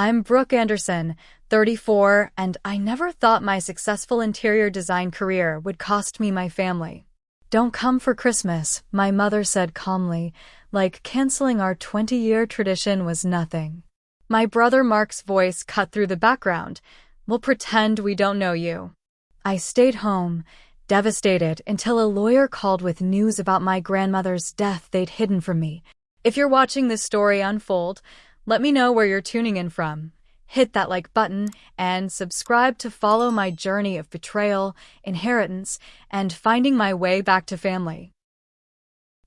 I'm Brooke Anderson, 34, and I never thought my successful interior design career would cost me my family. Don't come for Christmas, my mother said calmly, like canceling our 20-year tradition was nothing. My brother Mark's voice cut through the background. We'll pretend we don't know you. I stayed home, devastated, until a lawyer called with news about my grandmother's death they'd hidden from me. If you're watching this story unfold, let me know where you're tuning in from. Hit that like button and subscribe to follow my journey of betrayal, inheritance, and finding my way back to family.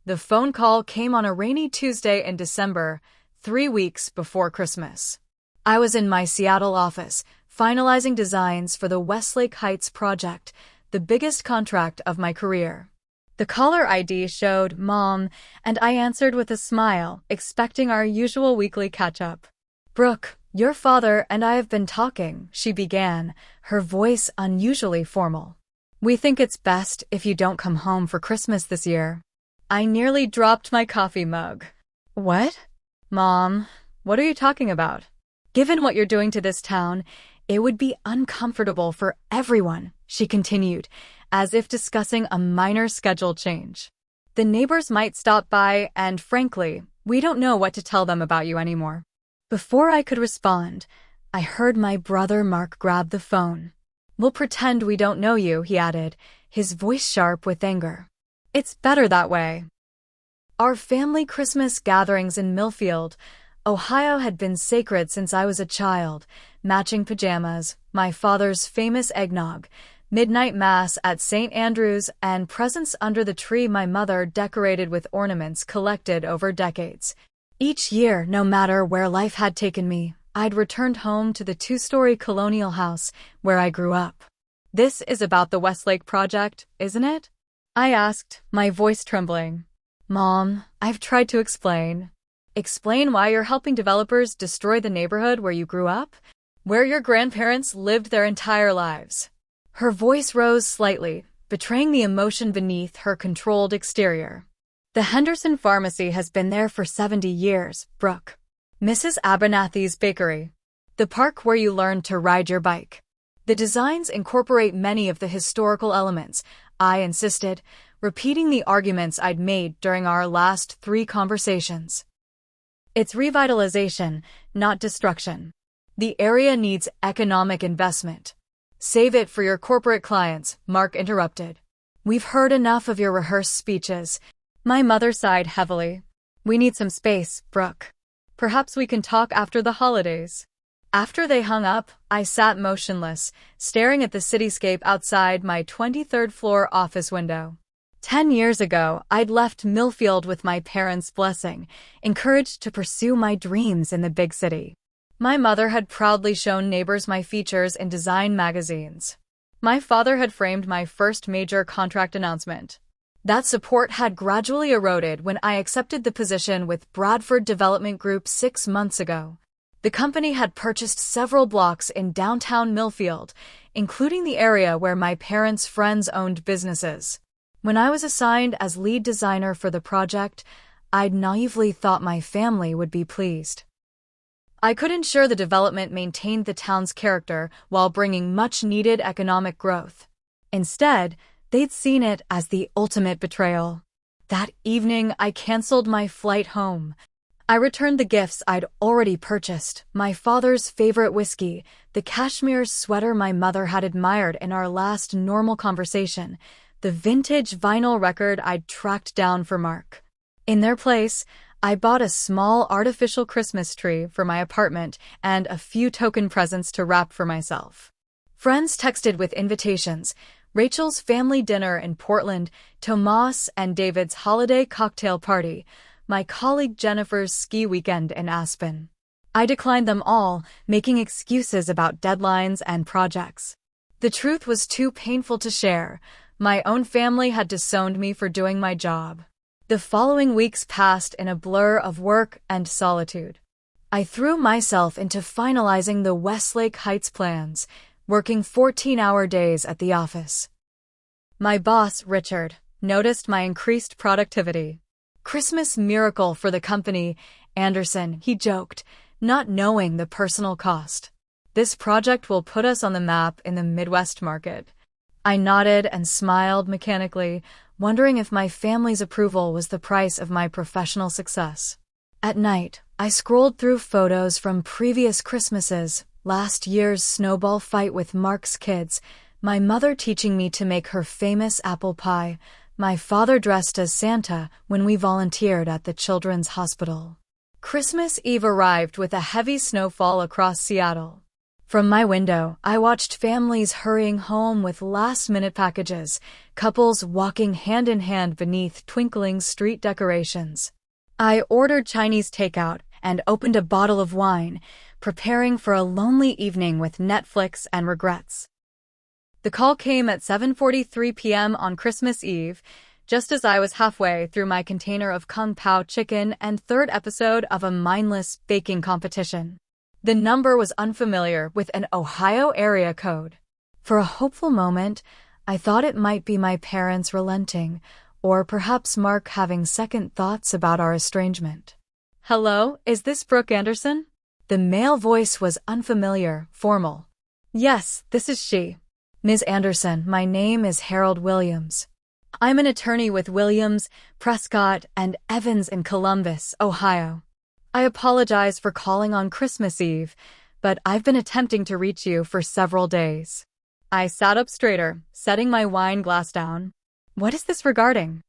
The phone call came on a rainy Tuesday in December, 3 weeks before Christmas. I was in my Seattle office, finalizing designs for the Westlake Heights project, the biggest contract of my career. The caller ID showed Mom, and I answered with a smile, expecting our usual weekly catch-up. Brooke, your father and I have been talking, she began, her voice unusually formal. We think it's best if you don't come home for Christmas this year. I nearly dropped my coffee mug. What? Mom, what are you talking about? Given what you're doing to this town, it would be uncomfortable for everyone, she continued, as if discussing a minor schedule change. The neighbors might stop by, and frankly, we don't know what to tell them about you anymore. Before I could respond, I heard my brother Mark grab the phone. We'll pretend we don't know you, he added, his voice sharp with anger. It's better that way. Our family Christmas gatherings in Millfield, Ohio had been sacred since I was a child. Matching pajamas, my father's famous eggnog, midnight mass at St. Andrew's, and presents under the tree my mother decorated with ornaments collected over decades. Each year, no matter where life had taken me, I'd returned home to the 2-story colonial house where I grew up. This is about the Westlake project, isn't it? I asked, my voice trembling. Mom, I've tried to explain. Explain why you're helping developers destroy the neighborhood where you grew up? Where your grandparents lived their entire lives. Her voice rose slightly, betraying the emotion beneath her controlled exterior. The Henderson Pharmacy has been there for 70 years, Brooke. Mrs. Abernathy's Bakery. The park where you learned to ride your bike. The designs incorporate many of the historical elements, I insisted, repeating the arguments I'd made during our last 3 conversations. It's revitalization, not destruction. The area needs economic investment. Save it for your corporate clients, Mark interrupted. We've heard enough of your rehearsed speeches. My mother sighed heavily. We need some space, Brooke. Perhaps we can talk after the holidays. After they hung up, I sat motionless, staring at the cityscape outside my 23rd floor office window. 10 years ago, I'd left Millfield with my parents' blessing, encouraged to pursue my dreams in the big city. My mother had proudly shown neighbors my features in design magazines. My father had framed my first major contract announcement. That support had gradually eroded when I accepted the position with Bradford Development Group 6 months ago. The company had purchased several blocks in downtown Millfield, including the area where my parents' friends owned businesses. When I was assigned as lead designer for the project, I'd naively thought my family would be pleased. I could ensure the development maintained the town's character while bringing much-needed economic growth. Instead, they'd seen it as the ultimate betrayal. That evening, I canceled my flight home. I returned the gifts I'd already purchased, my father's favorite whiskey, the cashmere sweater my mother had admired in our last normal conversation, the vintage vinyl record I'd tracked down for Mark. In their place, I bought a small artificial Christmas tree for my apartment and a few token presents to wrap for myself. Friends texted with invitations, Rachel's family dinner in Portland, Tomas and David's holiday cocktail party, my colleague Jennifer's ski weekend in Aspen. I declined them all, making excuses about deadlines and projects. The truth was too painful to share. My own family had disowned me for doing my job. The following weeks passed in a blur of work and solitude. I threw myself into finalizing the Westlake Heights plans, working 14-hour days at the office. My boss, Richard, noticed my increased productivity. Christmas miracle for the company, Anderson, he joked, not knowing the personal cost. This project will put us on the map in the Midwest market. I nodded and smiled mechanically, wondering if my family's approval was the price of my professional success. At night, I scrolled through photos from previous Christmases, last year's snowball fight with Mark's kids, my mother teaching me to make her famous apple pie, my father dressed as Santa when we volunteered at the Children's Hospital. Christmas Eve arrived with a heavy snowfall across Seattle. From my window, I watched families hurrying home with last-minute packages, couples walking hand-in-hand beneath twinkling street decorations. I ordered Chinese takeout and opened a bottle of wine, preparing for a lonely evening with Netflix and regrets. The call came at 7:43 p.m. on Christmas Eve, just as I was halfway through my container of Kung Pao chicken and third episode of a mindless baking competition. The number was unfamiliar with an Ohio area code. For a hopeful moment, I thought it might be my parents relenting, or perhaps Mark having second thoughts about our estrangement. "Hello, is this Brooke Anderson?" The male voice was unfamiliar, formal. "Yes, this is she. Ms. Anderson, my name is Harold Williams. I'm an attorney with Williams, Prescott, and Evans in Columbus, Ohio. I apologize for calling on Christmas Eve, but I've been attempting to reach you for several days." I sat up straighter, setting my wine glass down. "What is this regarding?"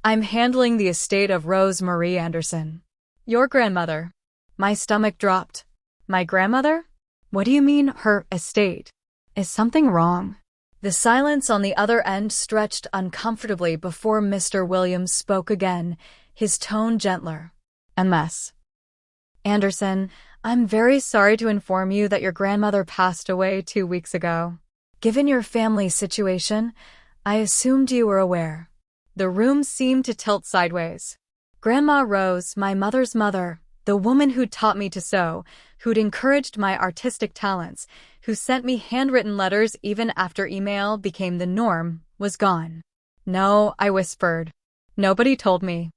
"I'm handling the estate of Rose Marie Anderson. Your grandmother." My stomach dropped. "My grandmother? What do you mean, her estate? Is something wrong?" The silence on the other end stretched uncomfortably before Mr. Williams spoke again, his tone gentler. "MS. Anderson, I'm very sorry to inform you that your grandmother passed away 2 weeks ago. Given your family's situation, I assumed you were aware." The room seemed to tilt sideways. Grandma Rose, my mother's mother, the woman who'd taught me to sew, who'd encouraged my artistic talents, who sent me handwritten letters even after email became the norm, was gone. "No," I whispered. "Nobody told me."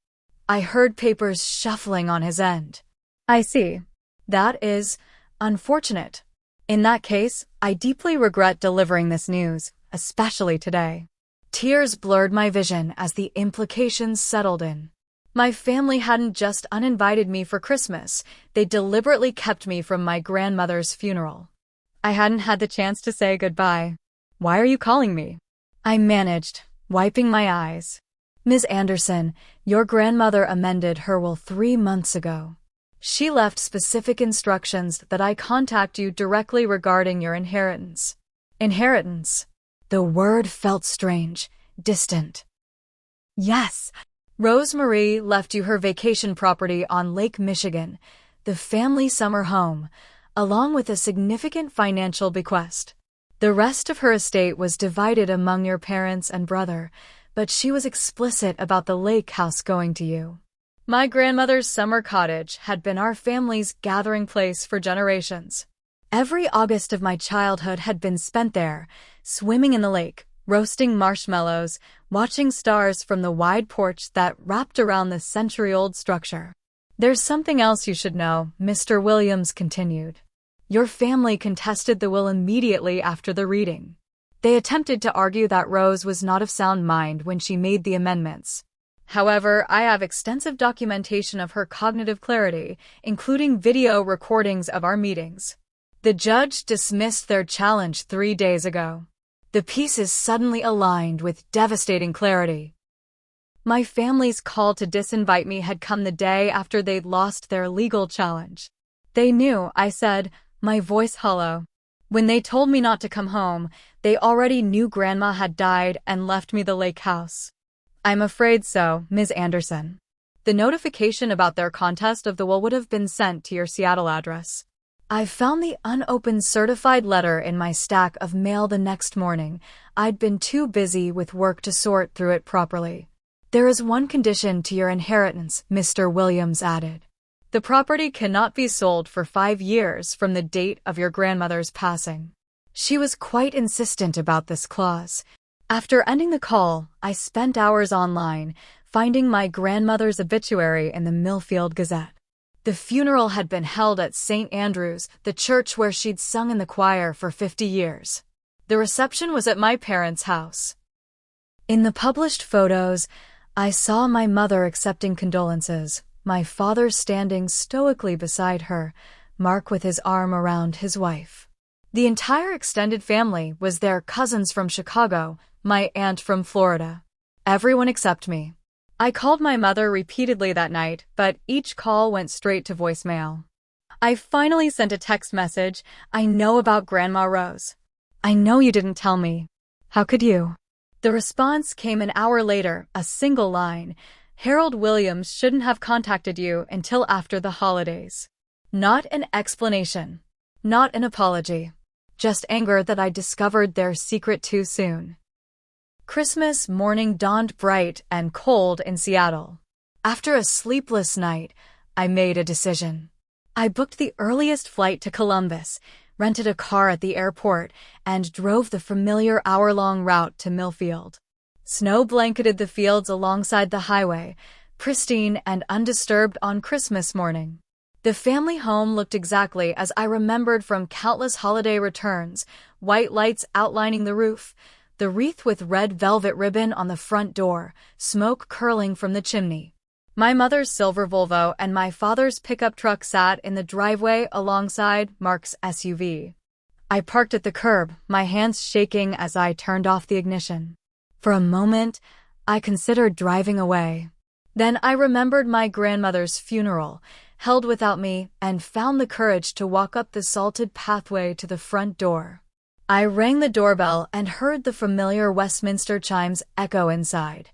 I heard papers shuffling on his end. "I see. That is unfortunate. In that case, I deeply regret delivering this news, especially today." Tears blurred my vision as the implications settled in. My family hadn't just uninvited me for Christmas, they deliberately kept me from my grandmother's funeral. I hadn't had the chance to say goodbye. "Why are you calling me?" I managed, wiping my eyes. "Ms. Anderson, your grandmother amended her will 3 months ago. She left specific instructions that I contact you directly regarding your inheritance." Inheritance. The word felt strange, distant. "Yes. Rose Marie left you her vacation property on Lake Michigan, the family summer home, along with a significant financial bequest. The rest of her estate was divided among your parents and brother, but she was explicit about the lake house going to you. My grandmother's summer cottage had been our family's gathering place for generations. Every August of my childhood had been spent there, swimming in the lake, roasting marshmallows, watching stars from the wide porch that wrapped around the century-old structure. There's something else you should know," Mr. Williams continued. "Your family contested the will immediately after the reading. They attempted to argue that Rose was not of sound mind when she made the amendments. However, I have extensive documentation of her cognitive clarity, including video recordings of our meetings. The judge dismissed their challenge 3 days ago. The pieces suddenly aligned with devastating clarity. My family's call to disinvite me had come the day after they'd lost their legal challenge. They knew," I said, my voice hollow. "When they told me not to come home, they already knew Grandma had died and left me the lake house." "I'm afraid so, Ms. Anderson. The notification about their contest of the will would have been sent to your Seattle address." I found the unopened certified letter in my stack of mail the next morning. I'd been too busy with work to sort through it properly. "There is one condition to your inheritance," Mr. Williams added. "The property cannot be sold for 5 years from the date of your grandmother's passing." She was quite insistent about this clause. After ending the call, I spent hours online, finding my grandmother's obituary in the Millfield Gazette. The funeral had been held at St. Andrew's, the church where she'd sung in the choir for 50 years. The reception was at my parents' house. In the published photos, I saw my mother accepting condolences, my father standing stoically beside her, Mark with his arm around his wife. The entire extended family was there, cousins from Chicago, my aunt from Florida. Everyone except me. I called my mother repeatedly that night, but each call went straight to voicemail. I finally sent a text message. "I know about Grandma Rose. I know you didn't tell me. How could you?" The response came an hour later, a single line. "Harold Williams shouldn't have contacted you until after the holidays." Not an explanation. Not an apology. Just anger that I discovered their secret too soon. Christmas morning dawned bright and cold in Seattle. After a sleepless night, I made a decision. I booked the earliest flight to Columbus, rented a car at the airport, and drove the familiar hour-long route to Millfield. Snow blanketed the fields alongside the highway, pristine and undisturbed on Christmas morning. The family home looked exactly as I remembered from countless holiday returns, white lights outlining the roof, the wreath with red velvet ribbon on the front door, smoke curling from the chimney. My mother's silver Volvo and my father's pickup truck sat in the driveway alongside Mark's SUV. I parked at the curb, my hands shaking as I turned off the ignition. For a moment, I considered driving away. Then I remembered my grandmother's funeral, held without me, and found the courage to walk up the salted pathway to the front door. I rang the doorbell and heard the familiar Westminster chimes echo inside.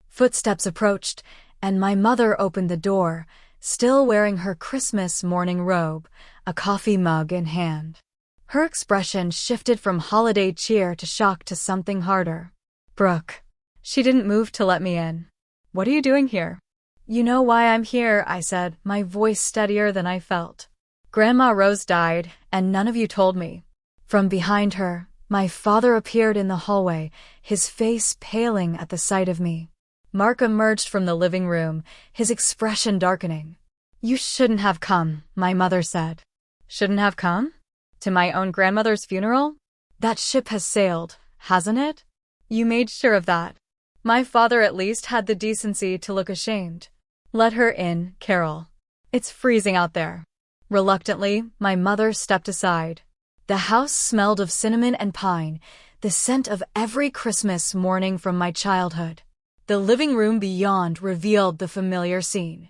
Footsteps approached, and my mother opened the door, still wearing her Christmas morning robe, a coffee mug in hand. Her expression shifted from holiday cheer to shock to something harder. "Brooke." She didn't move to let me in. "What are you doing here?" "You know why I'm here," I said, my voice steadier than I felt. "Grandma Rose died, and none of you told me." From behind her, my father appeared in the hallway, his face paling at the sight of me. Mark emerged from the living room, his expression darkening. "You shouldn't have come," my mother said. "Shouldn't have come? To my own grandmother's funeral? That ship has sailed, hasn't it? You made sure of that." My father at least had the decency to look ashamed. "Let her in, Carol. It's freezing out there." Reluctantly, my mother stepped aside. The house smelled of cinnamon and pine, the scent of every Christmas morning from my childhood. The living room beyond revealed the familiar scene.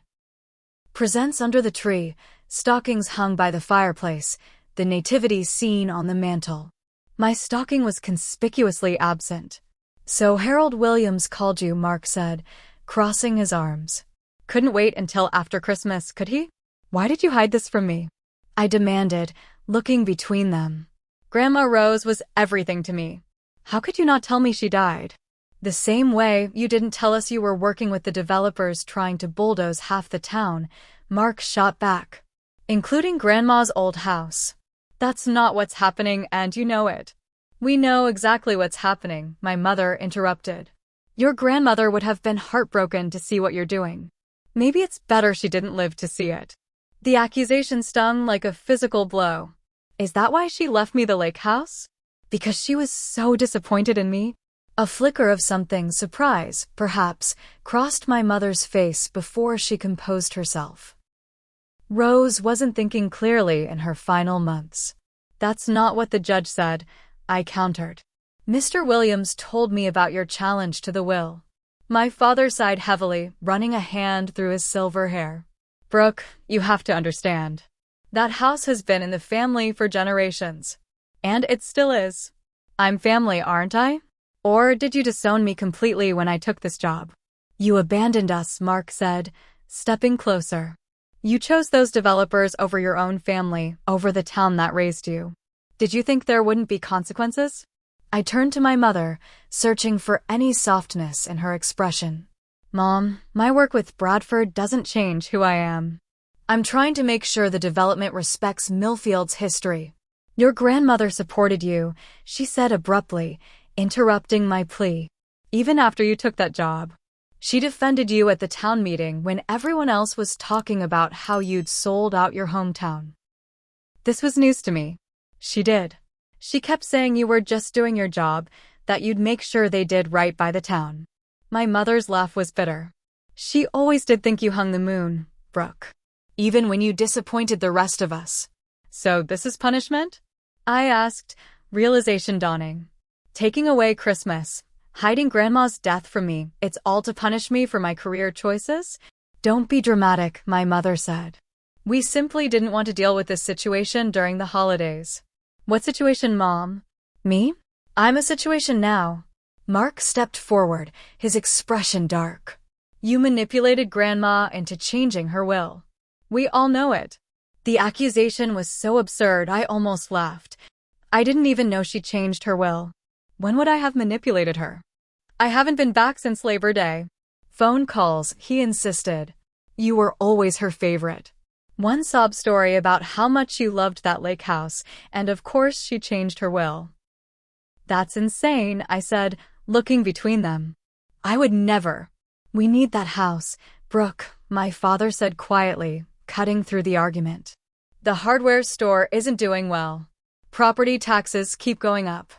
Presents under the tree, stockings hung by the fireplace, the nativity scene on the mantel. My stocking was conspicuously absent. "So Harold Williams called you," Mark said, crossing his arms. "Couldn't wait until after Christmas, could he? Why did you hide this from me?" I demanded, looking between them. "Grandma Rose was everything to me. How could you not tell me she died? The same way you didn't tell us you were working with the developers trying to bulldoze half the town," Mark shot back. "Including Grandma's old house. That's not what's happening, and you know it." "We know exactly what's happening," my mother interrupted. "Your grandmother would have been heartbroken to see what you're doing. Maybe it's better she didn't live to see it." The accusation stung like a physical blow. "Is that why she left me the lake house? Because she was so disappointed in me?" A flicker of something, surprise, perhaps, crossed my mother's face before she composed herself. Rose wasn't thinking clearly in her final months. "That's not what the judge said," I countered. "Mr. Williams told me about your challenge to the will." My father sighed heavily, running a hand through his silver hair. "Brooke, you have to understand. That house has been in the family for generations. And it still is. I'm family, aren't I? Or did you disown me completely when I took this job?" "You abandoned us," Mark said, stepping closer. "You chose those developers over your own family, over the town that raised you. Did you think there wouldn't be consequences?" I turned to my mother, searching for any softness in her expression. "Mom, my work with Bradford doesn't change who I am. I'm trying to make sure the development respects Millfield's history." "Your grandmother supported you," she said abruptly, interrupting my plea. "Even after you took that job. She defended you at the town meeting when everyone else was talking about how you'd sold out your hometown. This was news to me. She did. She kept saying you were just doing your job, that you'd make sure they did right by the town. My mother's laugh was bitter. She always did think you hung the moon, Brooke. Even when you disappointed the rest of us. So this is punishment? I asked, realization dawning. Taking away Christmas, hiding Grandma's death from me, it's all to punish me for my career choices? Don't be dramatic, my mother said. We simply didn't want to deal with this situation during the holidays. What situation, Mom? Me? I'm a situation now. Mark stepped forward, his expression dark. You manipulated Grandma into changing her will. We all know it. The accusation was so absurd I almost laughed. I didn't even know she changed her will. When would I have manipulated her? I haven't been back since Labor Day. Phone calls, he insisted. You were always her favorite. One sob story about how much you loved that lake house, and of course she changed her will. That's insane, I said, looking between them. I would never. We need that house, Brooke, my father said quietly, cutting through the argument. The hardware store isn't doing well. Property taxes keep going up.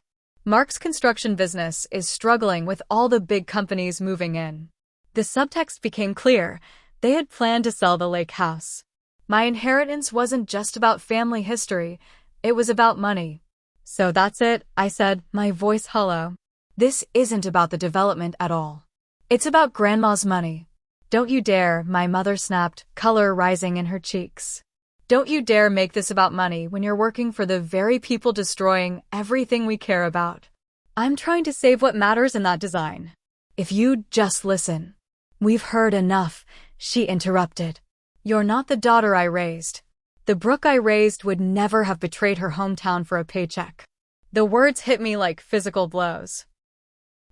Mark's construction business is struggling with all the big companies moving in. The subtext became clear. They had planned to sell the lake house. My inheritance wasn't just about family history, it was about money. So that's it, I said, my voice hollow. This isn't about the development at all. It's about Grandma's money. Don't you dare, my mother snapped, color rising in her cheeks. Don't you dare make this about money when you're working for the very people destroying everything we care about. I'm trying to save what matters in that design. If you'd just listen. We've heard enough, she interrupted. You're not the daughter I raised. The Brooke I raised would never have betrayed her hometown for a paycheck. The words hit me like physical blows.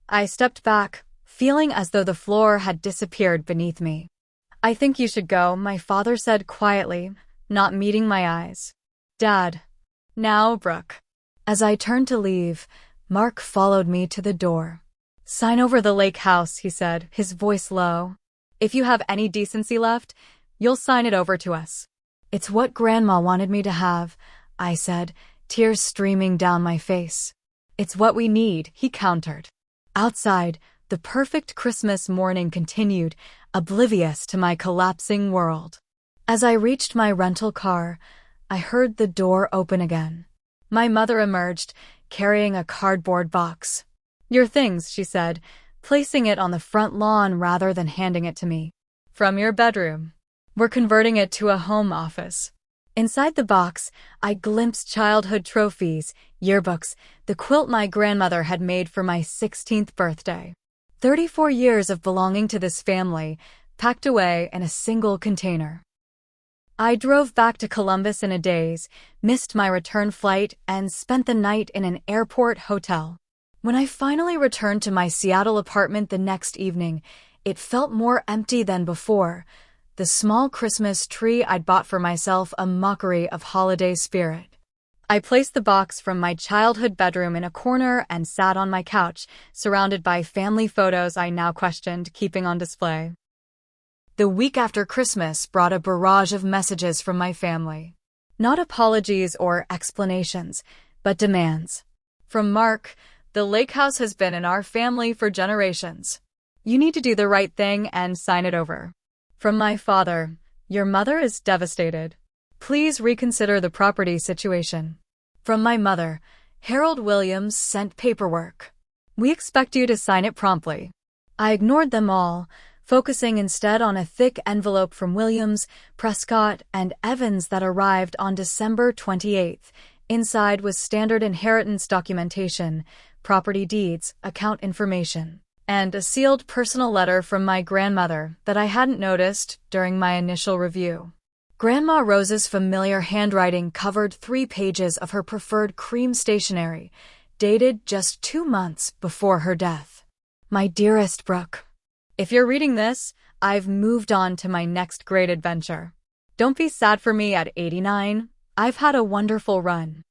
I stepped back, feeling as though the floor had disappeared beneath me. I think you should go, my father said quietly, not meeting my eyes. Dad. Now, Brooke. As I turned to leave, Mark followed me to the door. Sign over the lake house, he said, his voice low. If you have any decency left, you'll sign it over to us. It's what Grandma wanted me to have, I said, tears streaming down my face. It's what we need, he countered. Outside, the perfect Christmas morning continued, oblivious to my collapsing world. As I reached my rental car, I heard the door open again. My mother emerged, carrying a cardboard box. Your things, she said, placing it on the front lawn rather than handing it to me. From your bedroom. We're converting it to a home office. Inside the box, I glimpsed childhood trophies, yearbooks, the quilt my grandmother had made for my 16th birthday. 34 years of belonging to this family, packed away in a single container. I drove back to Columbus in a daze, missed my return flight, and spent the night in an airport hotel. When I finally returned to my Seattle apartment the next evening, it felt more empty than before. The small Christmas tree I'd bought for myself a mockery of holiday spirit. I placed the box from my childhood bedroom in a corner and sat on my couch, surrounded by family photos I now questioned keeping on display. The week after Christmas brought a barrage of messages from my family. Not apologies or explanations, but demands. From Mark, the lake house has been in our family for generations. You need to do the right thing and sign it over. From my father, your mother is devastated. Please reconsider the property situation. From my mother, Harold Williams sent paperwork. We expect you to sign it promptly. I ignored them all, focusing instead on a thick envelope from Williams, Prescott, and Evans that arrived on December 28th. Inside was standard inheritance documentation, property deeds, account information, and a sealed personal letter from my grandmother that I hadn't noticed during my initial review. Grandma Rose's familiar handwriting covered 3 pages of her preferred cream stationery, dated just 2 months before her death. My dearest Brooke, if you're reading this, I've moved on to my next great adventure. Don't be sad for me at 89. I've had a wonderful run.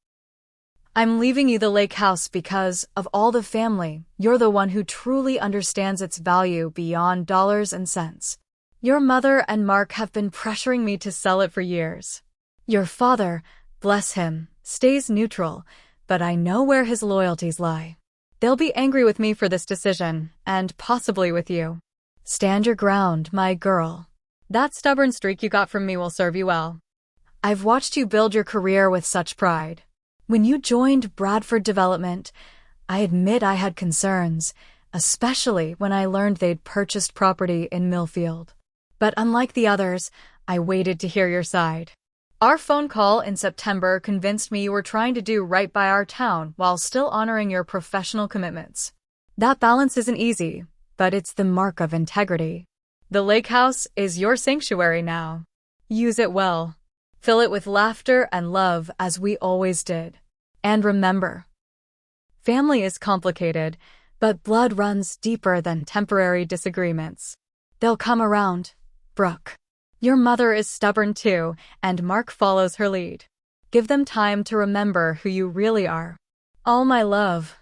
I'm leaving you the lake house because, of all the family, you're the one who truly understands its value beyond dollars and cents. Your mother and Mark have been pressuring me to sell it for years. Your father, bless him, stays neutral, but I know where his loyalties lie. They'll be angry with me for this decision, and possibly with you. Stand your ground, my girl. That stubborn streak you got from me will serve you well. I've watched you build your career with such pride. When you joined Bradford Development, I admit I had concerns, especially when I learned they'd purchased property in Millfield. But unlike the others, I waited to hear your side. Our phone call in September convinced me you were trying to do right by our town while still honoring your professional commitments. That balance isn't easy, but it's the mark of integrity. The lake house is your sanctuary now. Use it well. Fill it with laughter and love as we always did. And remember, family is complicated, but blood runs deeper than temporary disagreements. They'll come around, Brooke. Your mother is stubborn too, and Mark follows her lead. Give them time to remember who you really are. All my love,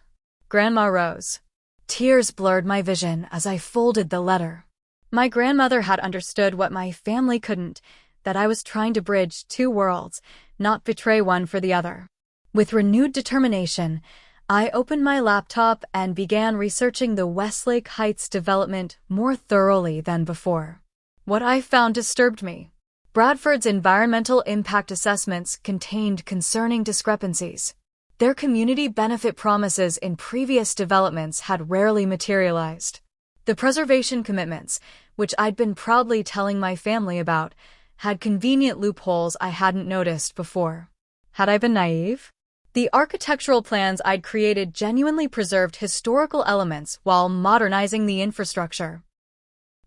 Grandma Rose. Tears blurred my vision as I folded the letter. My grandmother had understood what my family couldn't, that I was trying to bridge two worlds, not betray one for the other. With renewed determination, I opened my laptop and began researching the Westlake Heights development more thoroughly than before. What I found disturbed me. Bradford's environmental impact assessments contained concerning discrepancies. Their community benefit promises in previous developments had rarely materialized. The preservation commitments, which I'd been proudly telling my family about, had convenient loopholes I hadn't noticed before. Had I been naive? The architectural plans I'd created genuinely preserved historical elements while modernizing the infrastructure.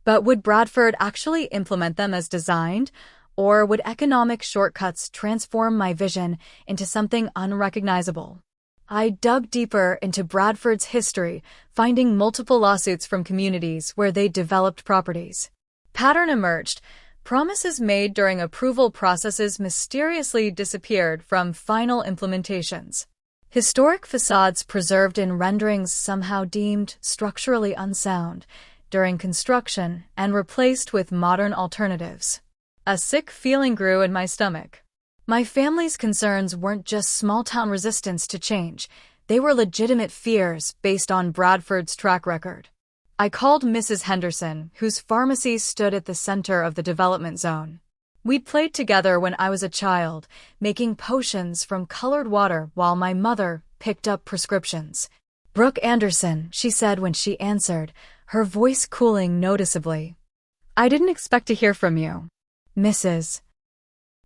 But would Bradford actually implement them as designed, or would economic shortcuts transform my vision into something unrecognizable? I dug deeper into Bradford's history, finding multiple lawsuits from communities where they developed properties. Pattern emerged. Promises made during approval processes mysteriously disappeared from final implementations. Historic facades preserved in renderings somehow deemed structurally unsound during construction and replaced with modern alternatives. A sick feeling grew in my stomach. My family's concerns weren't just small-town resistance to change, they were legitimate fears based on Bradford's track record. I called Mrs. Henderson, whose pharmacy stood at the center of the development zone. We'd played together when I was a child, making potions from colored water while my mother picked up prescriptions. "Brooke Anderson," she said when she answered, her voice cooling noticeably. "I didn't expect to hear from you. Mrs.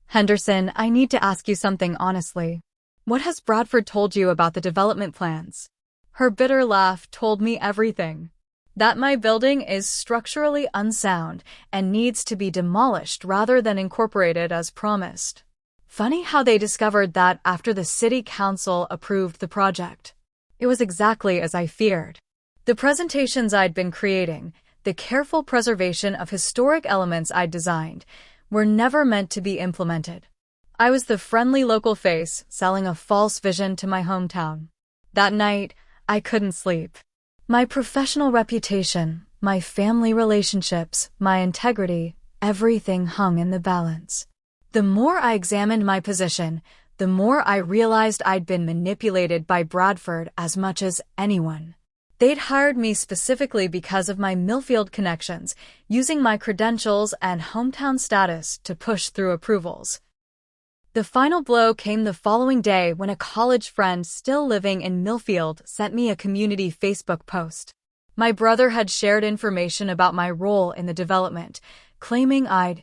Henderson, I need to ask you something honestly. What has Bradford told you about the development plans?" Her bitter laugh told me everything. That my building is structurally unsound and needs to be demolished rather than incorporated as promised. Funny how they discovered that after the city council approved the project. It was exactly as I feared. The presentations I'd been creating, the careful preservation of historic elements I'd designed, were never meant to be implemented. I was the friendly local face selling a false vision to my hometown. That night, I couldn't sleep. My professional reputation, my family relationships, my integrity, everything hung in the balance. The more I examined my position, the more I realized I'd been manipulated by Bradford as much as anyone. They'd hired me specifically because of my Millfield connections, using my credentials and hometown status to push through approvals. The final blow came the following day when a college friend still living in Millfield sent me a community Facebook post. My brother had shared information about my role in the development, claiming I'd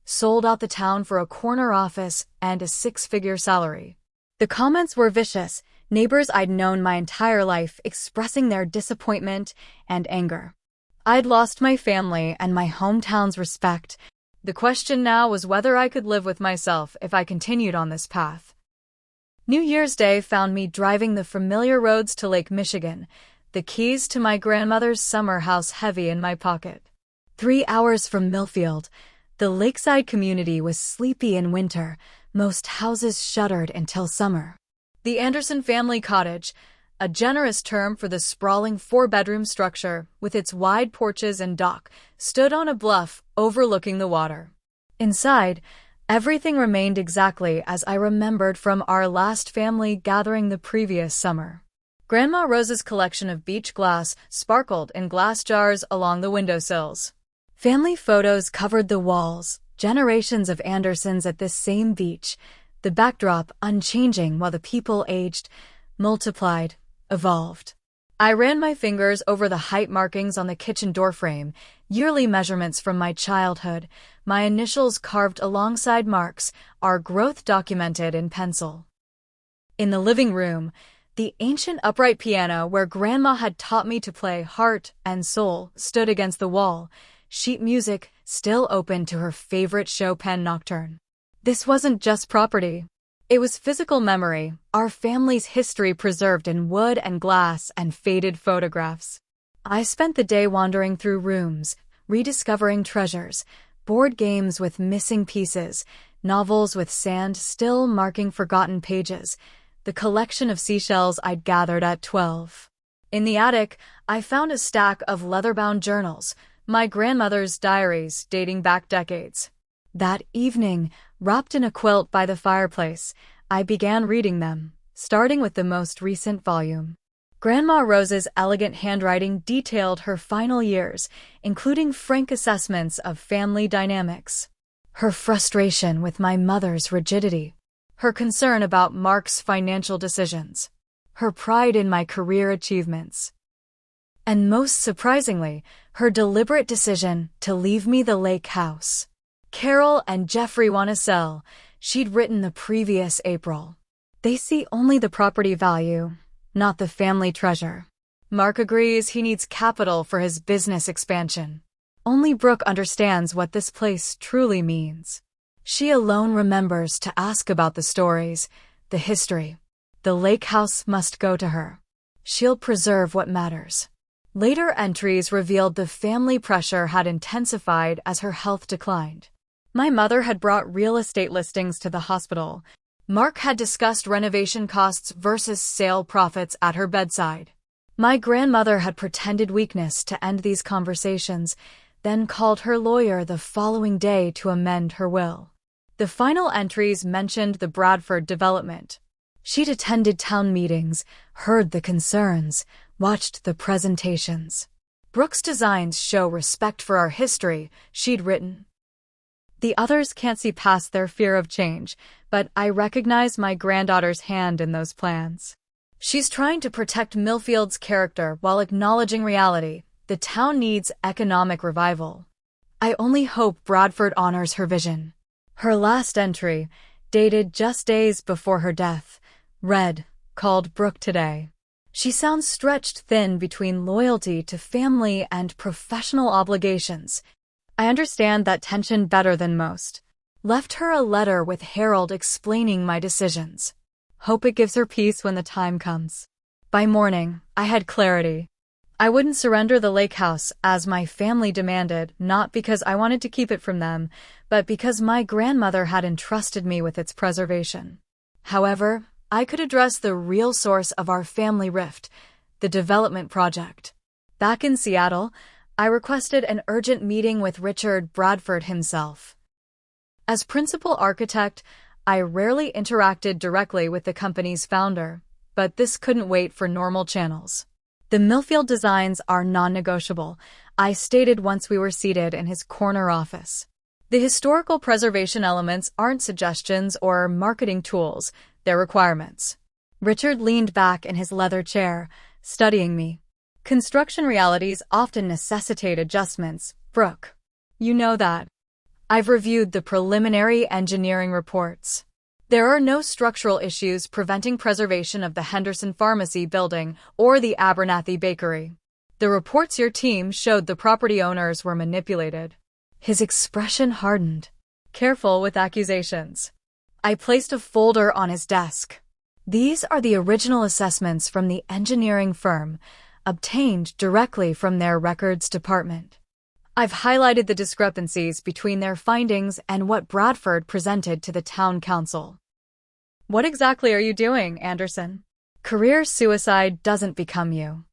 sold out the town for a corner office and a six-figure salary. The comments were vicious, neighbors I'd known my entire life expressing their disappointment and anger. I'd lost my family and my hometown's respect. The question now was whether I could live with myself if I continued on this path. New Year's Day found me driving the familiar roads to Lake Michigan, the keys to my grandmother's summer house heavy in my pocket. 3 hours from Millfield, the lakeside community was sleepy in winter, most houses shuttered until summer. The Anderson family cottage, a generous term for the sprawling four-bedroom structure with its wide porches and dock, stood on a bluff overlooking the water. Inside, everything remained exactly as I remembered from our last family gathering the previous summer. Grandma Rose's collection of beach glass sparkled in glass jars along the windowsills. Family photos covered the walls, generations of Andersons at this same beach, the backdrop unchanging while the people aged, multiplied, evolved. I ran my fingers over the height markings on the kitchen doorframe, yearly measurements from my childhood, my initials carved alongside marks, our growth documented in pencil. In the living room, the ancient upright piano where Grandma had taught me to play Heart and Soul stood against the wall, sheet music still open to her favorite Chopin nocturne. This wasn't just property. It was physical memory, our family's history preserved in wood and glass and faded photographs. I spent the day wandering through rooms, rediscovering treasures, board games with missing pieces, novels with sand still marking forgotten pages, the collection of seashells I'd gathered at 12. In the attic, I found a stack of leather-bound journals, my grandmother's diaries dating back decades. That evening, wrapped in a quilt by the fireplace, I began reading them, starting with the most recent volume. Grandma Rose's elegant handwriting detailed her final years, including frank assessments of family dynamics. Her frustration with my mother's rigidity. Her concern about Mark's financial decisions. Her pride in my career achievements. And most surprisingly, her deliberate decision to leave me the lake house. Carol and Jeffrey want to sell, she'd written the previous April. They see only the property value, not the family treasure. Mark agrees he needs capital for his business expansion. Only Brooke understands what this place truly means. She alone remembers to ask about the stories, the history. The lake house must go to her. She'll preserve what matters. Later entries revealed the family pressure had intensified as her health declined. My mother had brought real estate listings to the hospital. Mark had discussed renovation costs versus sale profits at her bedside. My grandmother had pretended weakness to end these conversations, then called her lawyer the following day to amend her will. The final entries mentioned the Bradford development. She'd attended town meetings, heard the concerns, watched the presentations. Brooke's designs show respect for our history, she'd written. The others can't see past their fear of change, but I recognize my granddaughter's hand in those plans. She's trying to protect Millfield's character while acknowledging reality. The town needs economic revival. I only hope Bradford honors her vision. Her last entry, dated just days before her death, read, called Brooke today. She sounds stretched thin between loyalty to family and professional obligations. I understand that tension better than most. Left her a letter with Harold explaining my decisions. Hope it gives her peace when the time comes. By morning, I had clarity. I wouldn't surrender the lake house as my family demanded, not because I wanted to keep it from them, but because my grandmother had entrusted me with its preservation. However, I could address the real source of our family rift, the development project. Back in Seattle, I requested an urgent meeting with Richard Bradford himself. As principal architect, I rarely interacted directly with the company's founder, but this couldn't wait for normal channels. The Millfield designs are non-negotiable, I stated once we were seated in his corner office. The historical preservation elements aren't suggestions or marketing tools, they're requirements. Richard leaned back in his leather chair, studying me. Construction realities often necessitate adjustments, Brooke. You know that. I've reviewed the preliminary engineering reports. There are no structural issues preventing preservation of the Henderson Pharmacy building or the Abernathy Bakery. The reports your team showed the property owners were manipulated. His expression hardened. Careful with accusations. I placed a folder on his desk. These are the original assessments from the engineering firm, obtained directly from their records department. I've highlighted the discrepancies between their findings and what Bradford presented to the town council. What exactly are you doing, Anderson? Career suicide doesn't become you.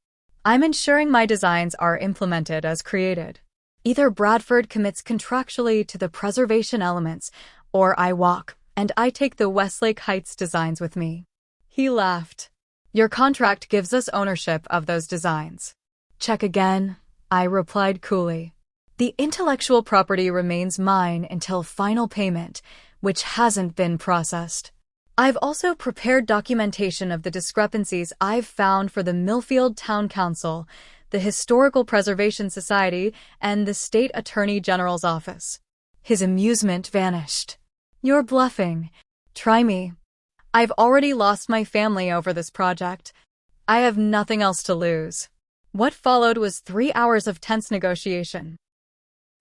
I'm ensuring my designs are implemented as created. Either Bradford commits contractually to the preservation elements, or I walk, and I take the Westlake Heights designs with me. He laughed. Your contract gives us ownership of those designs. Check again, I replied coolly. The intellectual property remains mine until final payment, which hasn't been processed. I've also prepared documentation of the discrepancies I've found for the Millfield Town Council, the Historical Preservation Society, and the State Attorney General's office. His amusement vanished. You're bluffing. Try me. I've already lost my family over this project. I have nothing else to lose. What followed was 3 hours of tense negotiation.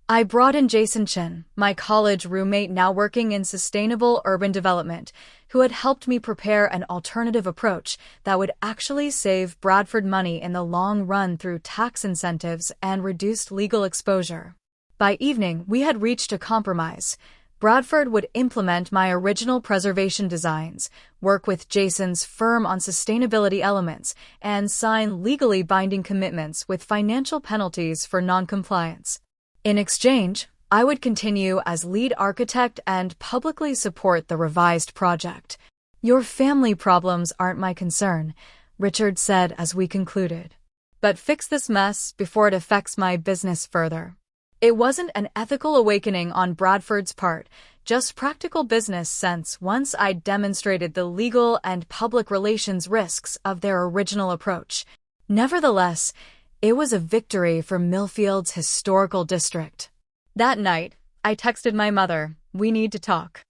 I brought in Jason Chin, my college roommate now working in sustainable urban development, who had helped me prepare an alternative approach that would actually save Bradford money in the long run through tax incentives and reduced legal exposure. By evening, we had reached a compromise. Bradford would implement my original preservation designs, work with Jason's firm on sustainability elements, and sign legally binding commitments with financial penalties for noncompliance. In exchange, I would continue as lead architect and publicly support the revised project. Your family problems aren't my concern, Richard said as we concluded. But fix this mess before it affects my business further. It wasn't an ethical awakening on Bradford's part, just practical business sense once I'd demonstrated the legal and public relations risks of their original approach. Nevertheless, it was a victory for Millfield's historical district. That night, I texted my mother, we need to talk.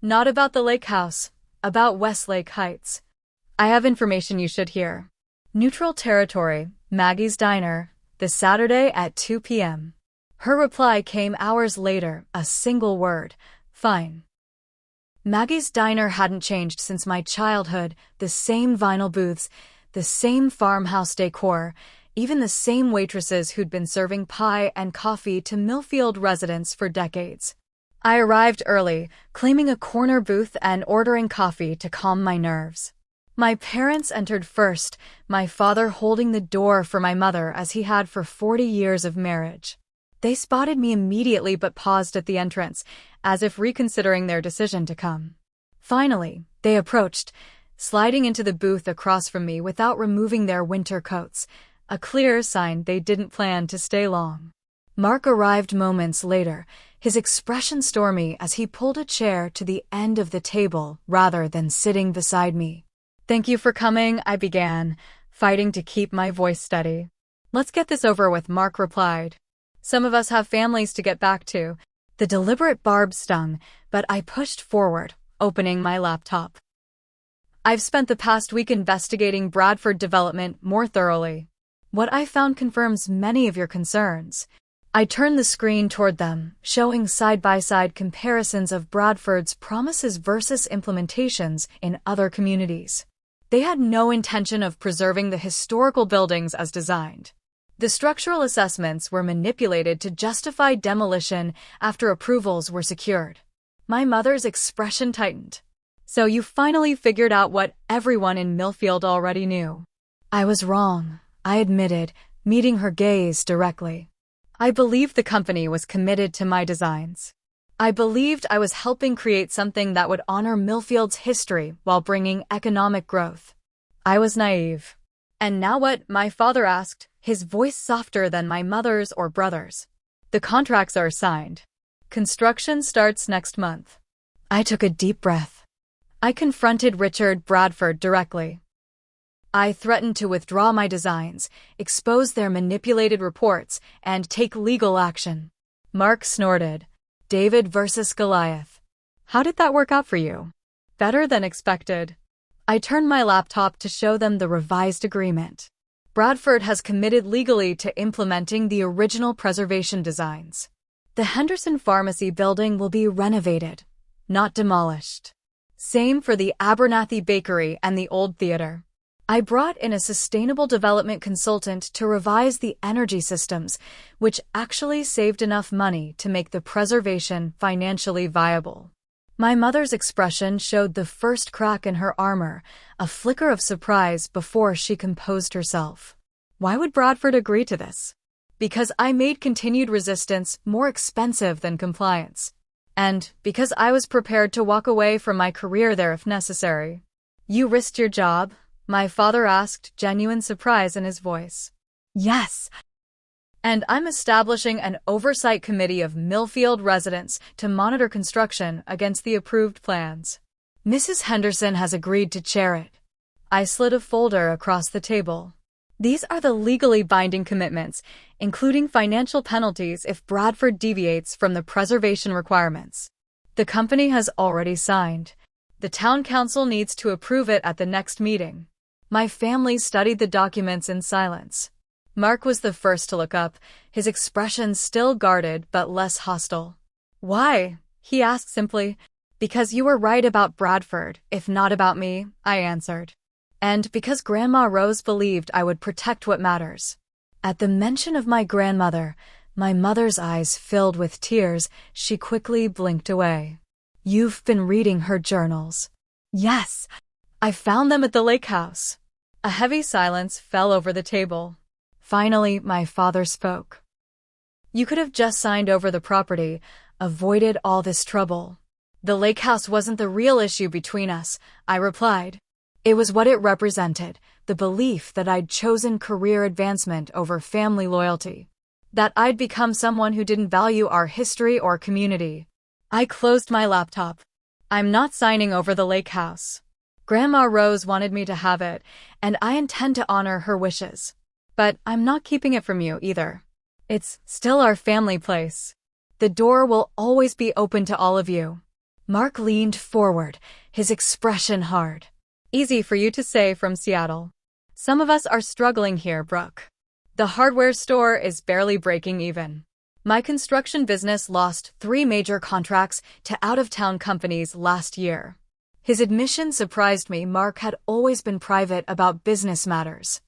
Not about the lake house, about Westlake Heights. I have information you should hear. Neutral territory, Maggie's Diner, this Saturday at 2 p.m. Her reply came hours later, a single word, fine. Maggie's Diner hadn't changed since my childhood, the same vinyl booths, the same farmhouse decor, even the same waitresses who'd been serving pie and coffee to Millfield residents for decades. I arrived early, claiming a corner booth and ordering coffee to calm my nerves. My parents entered first, my father holding the door for my mother as he had for 40 years of marriage. They spotted me immediately but paused at the entrance, as if reconsidering their decision to come. Finally, they approached, sliding into the booth across from me without removing their winter coats, a clear sign they didn't plan to stay long. Mark arrived moments later, his expression stormy as he pulled a chair to the end of the table rather than sitting beside me. Thank you for coming, I began, fighting to keep my voice steady. Let's get this over with, Mark replied. Some of us have families to get back to. The deliberate barb stung, but I pushed forward, opening my laptop. I've spent the past week investigating Bradford development more thoroughly. What I found confirms many of your concerns. I turned the screen toward them, showing side-by-side comparisons of Bradford's promises versus implementations in other communities. They had no intention of preserving the historical buildings as designed. The structural assessments were manipulated to justify demolition after approvals were secured. My mother's expression tightened. So you finally figured out what everyone in Millfield already knew. I was wrong, I admitted, meeting her gaze directly. I believed the company was committed to my designs. I believed I was helping create something that would honor Millfield's history while bringing economic growth. I was naive. And now what? My father asked, his voice softer than my mother's or brother's. The contracts are signed. Construction starts next month. I took a deep breath. I confronted Richard Bradford directly. I threatened to withdraw my designs, expose their manipulated reports, and take legal action. Mark snorted. David versus Goliath. How did that work out for you? Better than expected. I turned my laptop to show them the revised agreement. Bradford has committed legally to implementing the original preservation designs. The Henderson Pharmacy building will be renovated, not demolished. Same for the Abernathy Bakery and the Old Theater. I brought in a sustainable development consultant to revise the energy systems, which actually saved enough money to make the preservation financially viable. My mother's expression showed the first crack in her armor, a flicker of surprise before she composed herself. Why would Bradford agree to this? Because I made continued resistance more expensive than compliance. And because I was prepared to walk away from my career there if necessary. You risked your job? My father asked, genuine surprise in his voice. Yes. And I'm establishing an oversight committee of Millfield residents to monitor construction against the approved plans. Mrs. Henderson has agreed to chair it. I slid a folder across the table. These are the legally binding commitments, including financial penalties if Bradford deviates from the preservation requirements. The company has already signed. The town council needs to approve it at the next meeting. My family studied the documents in silence. Mark was the first to look up, his expression still guarded but less hostile. Why? He asked simply. Because you were right about Bradford, if not about me, I answered. And because Grandma Rose believed I would protect what matters. At the mention of my grandmother, my mother's eyes filled with tears. She quickly blinked away. You've been reading her journals. Yes. I found them at the lake house. A heavy silence fell over the table. Finally, my father spoke. You could have just signed over the property, avoided all this trouble. The lake house wasn't the real issue between us, I replied. It was what it represented, the belief that I'd chosen career advancement over family loyalty. That I'd become someone who didn't value our history or community. I closed my laptop. I'm not signing over the lake house. Grandma Rose wanted me to have it, and I intend to honor her wishes. But I'm not keeping it from you either. It's still our family place. The door will always be open to all of you. Mark leaned forward, his expression hard. Easy for you to say from Seattle. Some of us are struggling here, Brooke. The hardware store is barely breaking even. My construction business lost 3 major contracts to out-of-town companies last year. His admission surprised me. Mark had always been private about business matters.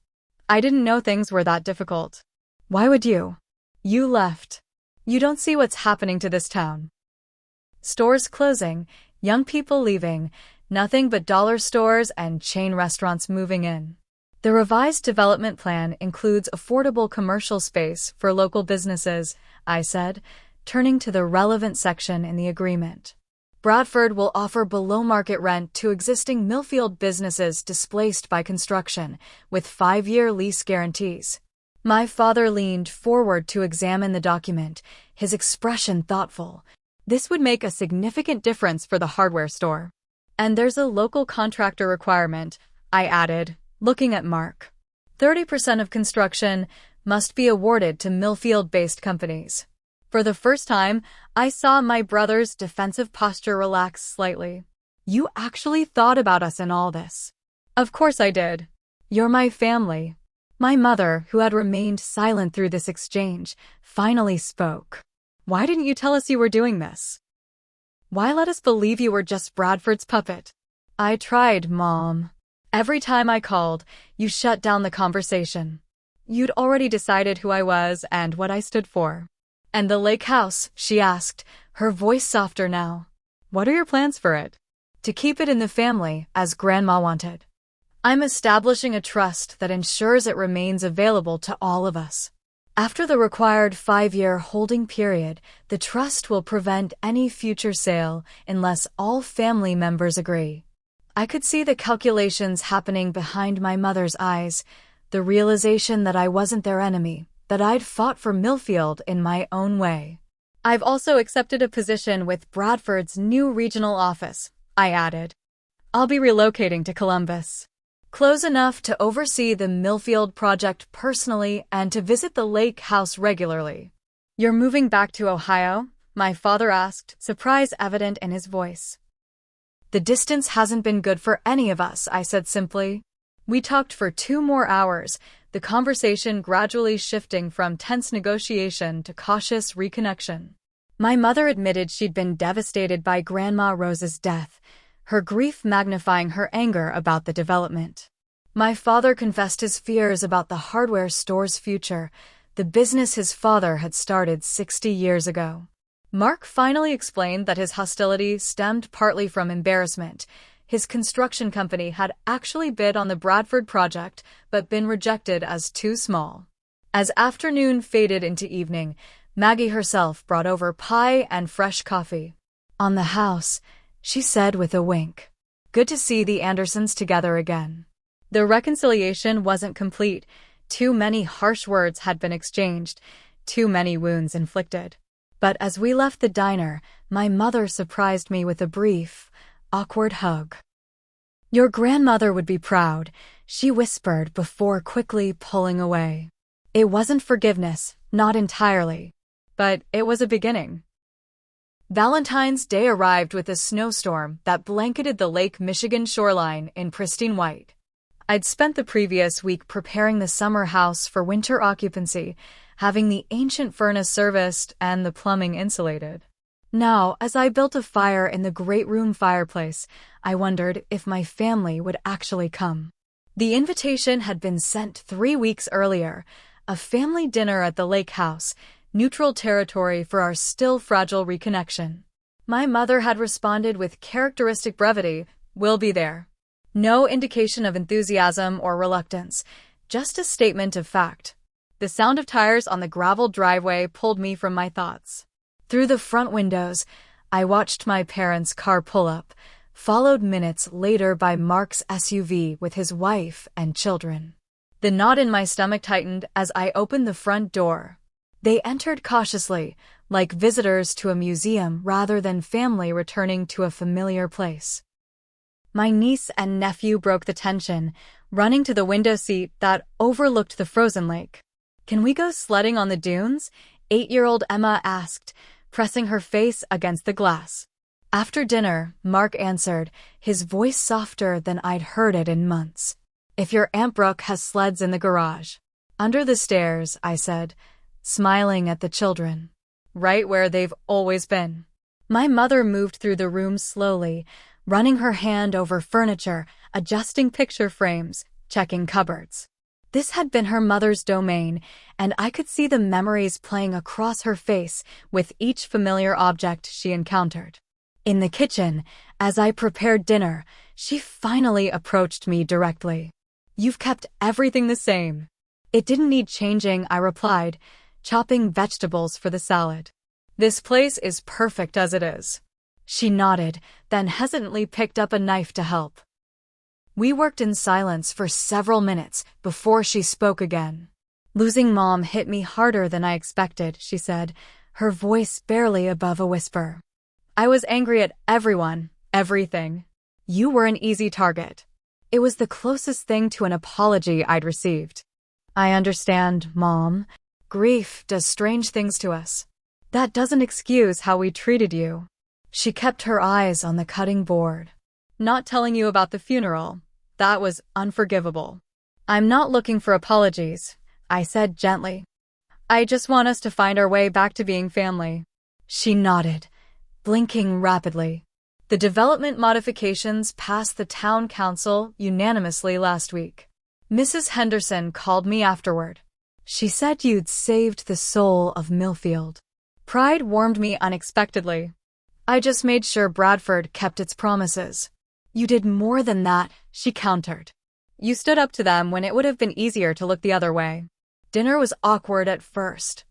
I didn't know things were that difficult. Why would you? You left. You don't see what's happening to this town. Stores closing, young people leaving, nothing but dollar stores and chain restaurants moving in. The revised development plan includes affordable commercial space for local businesses, I said, turning to the relevant section in the agreement. Bradford will offer below-market rent to existing Millfield businesses displaced by construction, with 5-year lease guarantees. My father leaned forward to examine the document, his expression thoughtful. This would make a significant difference for the hardware store. And there's a local contractor requirement, I added, looking at Mark. 30% of construction must be awarded to Millfield-based companies. For the first time, I saw my brother's defensive posture relax slightly. You actually thought about us in all this. Of course I did. You're my family. My mother, who had remained silent through this exchange, finally spoke. Why didn't you tell us you were doing this? Why let us believe you were just Bradford's puppet? I tried, Mom. Every time I called, you shut down the conversation. You'd already decided who I was and what I stood for. And the lake house, she asked, her voice softer now. What are your plans for it? To keep it in the family, as Grandma wanted. I'm establishing a trust that ensures it remains available to all of us. After the required 5-year holding period, the trust will prevent any future sale unless all family members agree. I could see the calculations happening behind my mother's eyes, the realization that I wasn't their enemy, that I'd fought for Millfield in my own way. I've also accepted a position with Bradford's new regional office, I added. I'll be relocating to Columbus. Close enough to oversee the Millfield project personally and to visit the lake house regularly. You're moving back to Ohio? My father asked, surprise evident in his voice. The distance hasn't been good for any of us, I said simply. We talked for 2 more hours, the conversation gradually shifting from tense negotiation to cautious reconnection. My mother admitted she'd been devastated by Grandma Rose's death, her grief magnifying her anger about the development. My father confessed his fears about the hardware store's future, the business his father had started 60 years ago. Mark finally explained that his hostility stemmed partly from embarrassment. His construction company had actually bid on the Bradford project but been rejected as too small. As afternoon faded into evening, Maggie herself brought over pie and fresh coffee. "On the house," she said with a wink. "Good to see the Andersons together again." The reconciliation wasn't complete. Too many harsh words had been exchanged, too many wounds inflicted. But as we left the diner, my mother surprised me with a brief, awkward hug. "Your grandmother would be proud," she whispered before quickly pulling away. It wasn't forgiveness, not entirely. But it was a beginning. Valentine's Day arrived with a snowstorm that blanketed the Lake Michigan shoreline in pristine white. I'd spent the previous week preparing the summer house for winter occupancy, having the ancient furnace serviced and the plumbing insulated. Now, as I built a fire in the great room fireplace, I wondered if my family would actually come. The invitation had been sent 3 weeks earlier, a family dinner at the lake house, neutral territory for our still fragile reconnection. My mother had responded with characteristic brevity, "We'll be there." No indication of enthusiasm or reluctance, just a statement of fact. The sound of tires on the gravel driveway pulled me from my thoughts. Through the front windows, I watched my parents' car pull up, followed minutes later by Mark's SUV with his wife and children. The knot in my stomach tightened as I opened the front door. They entered cautiously, like visitors to a museum rather than family returning to a familiar place. My niece and nephew broke the tension, running to the window seat that overlooked the frozen lake. "Can we go sledding on the dunes?" 8-year-old Emma asked, pressing her face against the glass. After dinner, Mark answered, his voice softer than I'd heard it in months. "If your Aunt Brooke has sleds in the garage." "Under the stairs," I said, smiling at the children. "Right where they've always been." My mother moved through the room slowly, running her hand over furniture, adjusting picture frames, checking cupboards. This had been her mother's domain, and I could see the memories playing across her face with each familiar object she encountered. In the kitchen, as I prepared dinner, she finally approached me directly. "You've kept everything the same." "It didn't need changing," I replied, chopping vegetables for the salad. "This place is perfect as it is." She nodded, then hesitantly picked up a knife to help. We worked in silence for several minutes before she spoke again. "Losing Mom hit me harder than I expected," she said, her voice barely above a whisper. "I was angry at everyone, everything. You were an easy target." It was the closest thing to an apology I'd received. "I understand, Mom. Grief does strange things to us. That doesn't excuse how we treated you." She kept her eyes on the cutting board. "Not telling you about the funeral. That was unforgivable." "I'm not looking for apologies," I said gently. "I just want us to find our way back to being family." She nodded, blinking rapidly. The development modifications passed the town council unanimously last week. Mrs. Henderson called me afterward. She said you'd saved the soul of Millfield. Pride warmed me unexpectedly. "I just made sure Bradford kept its promises." "You did more than that," she countered. "You stood up to them when it would have been easier to look the other way." Dinner was awkward at first.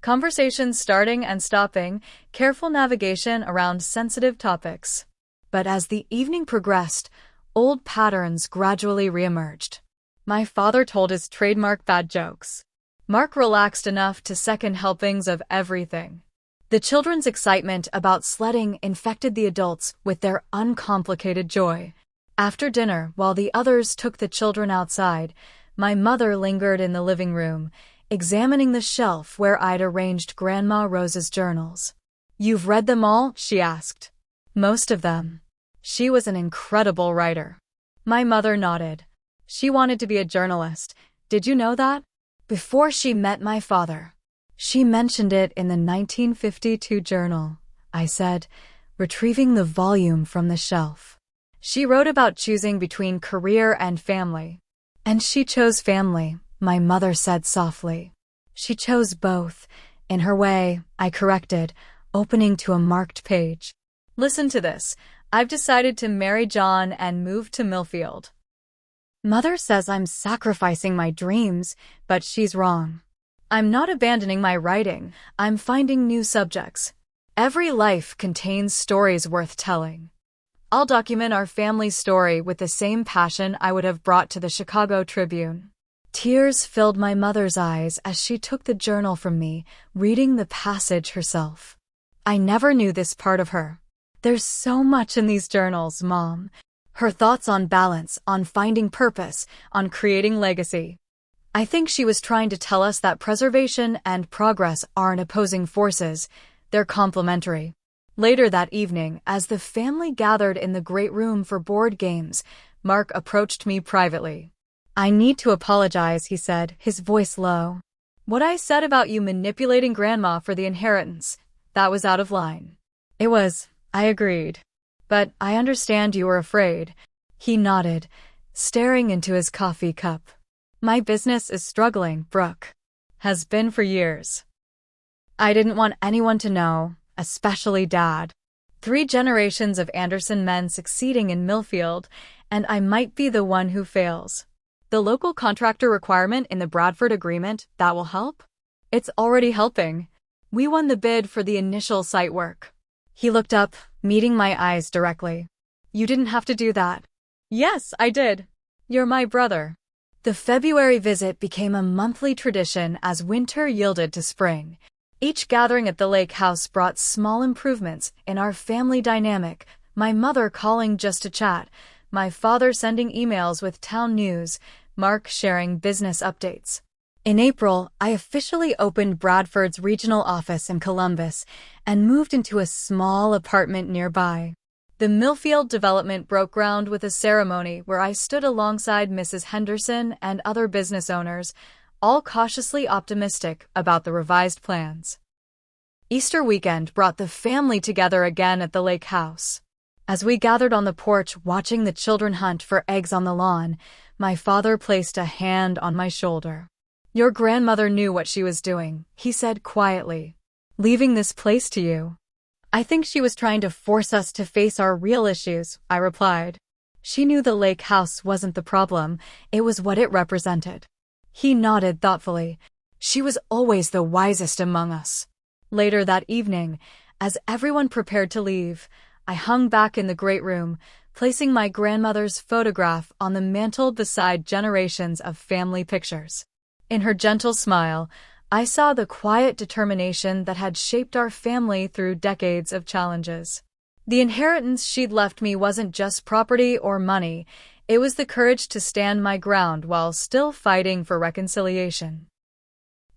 Conversations starting and stopping, careful navigation around sensitive topics. But as the evening progressed, old patterns gradually reemerged. My father told his trademark bad jokes. Mark relaxed enough to second helpings of everything. The children's excitement about sledding infected the adults with their uncomplicated joy. After dinner, while the others took the children outside, my mother lingered in the living room, examining the shelf where I'd arranged Grandma Rose's journals. "You've read them all?" she asked. "Most of them." She was an incredible writer. My mother nodded. She wanted to be a journalist. Did you know that? Before she met my father. She mentioned it in the 1952 journal, I said, retrieving the volume from the shelf. She wrote about choosing between career and family. And she chose family, my mother said softly. She chose both. In her way, I corrected, opening to a marked page. Listen to this. I've decided to marry John and move to Millfield. Mother says I'm sacrificing my dreams, but she's wrong. I'm not abandoning my writing. I'm finding new subjects. Every life contains stories worth telling. I'll document our family story with the same passion I would have brought to the Chicago Tribune. Tears filled my mother's eyes as she took the journal from me, reading the passage herself. I never knew this part of her. There's so much in these journals, Mom. Her thoughts on balance, on finding purpose, on creating legacy. I think she was trying to tell us that preservation and progress aren't opposing forces, they're complementary. Later that evening, as the family gathered in the great room for board games, Mark approached me privately. I need to apologize, he said, his voice low. What I said about you manipulating Grandma for the inheritance, that was out of line. It was, I agreed. But I understand you were afraid. He nodded, staring into his coffee cup. My business is struggling, Brooke. Has been for years. I didn't want anyone to know, especially Dad. 3 generations of Anderson men succeeding in Millfield, and I might be the one who fails. The local contractor requirement in the Bradford agreement, that will help? It's already helping. We won the bid for the initial site work. He looked up, meeting my eyes directly. You didn't have to do that. Yes, I did. You're my brother. The February visit became a monthly tradition as winter yielded to spring. Each gathering at the lake house brought small improvements in our family dynamic, my mother calling just to chat, my father sending emails with town news, Mark sharing business updates. In April, I officially opened Bradford's regional office in Columbus and moved into a small apartment nearby. The Millfield development broke ground with a ceremony where I stood alongside Mrs. Henderson and other business owners, all cautiously optimistic about the revised plans. Easter weekend brought the family together again at the lake house. As we gathered on the porch watching the children hunt for eggs on the lawn, my father placed a hand on my shoulder. Your grandmother knew what she was doing, he said quietly. Leaving this place to you. I think she was trying to force us to face our real issues, I replied. She knew the lake house wasn't the problem, it was what it represented. He nodded thoughtfully. She was always the wisest among us. Later that evening, as everyone prepared to leave, I hung back in the great room, placing my grandmother's photograph on the mantel beside generations of family pictures. In her gentle smile, I saw the quiet determination that had shaped our family through decades of challenges. The inheritance she'd left me wasn't just property or money, it was the courage to stand my ground while still fighting for reconciliation.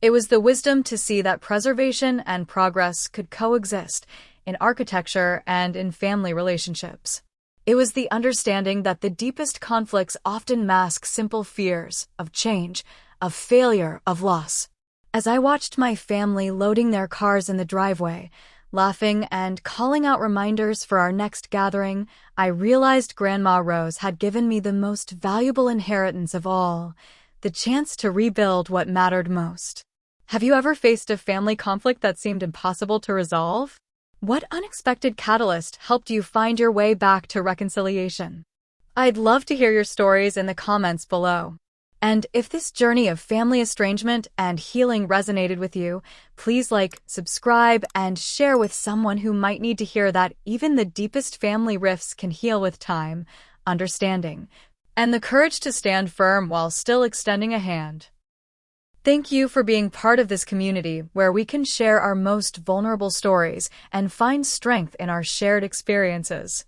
It was the wisdom to see that preservation and progress could coexist in architecture and in family relationships. It was the understanding that the deepest conflicts often mask simple fears of change, of failure, of loss. As I watched my family loading their cars in the driveway, laughing and calling out reminders for our next gathering, I realized Grandma Rose had given me the most valuable inheritance of all, the chance to rebuild what mattered most. Have you ever faced a family conflict that seemed impossible to resolve? What unexpected catalyst helped you find your way back to reconciliation? I'd love to hear your stories in the comments below. And if this journey of family estrangement and healing resonated with you, please like, subscribe, and share with someone who might need to hear that even the deepest family rifts can heal with time, understanding, and the courage to stand firm while still extending a hand. Thank you for being part of this community where we can share our most vulnerable stories and find strength in our shared experiences.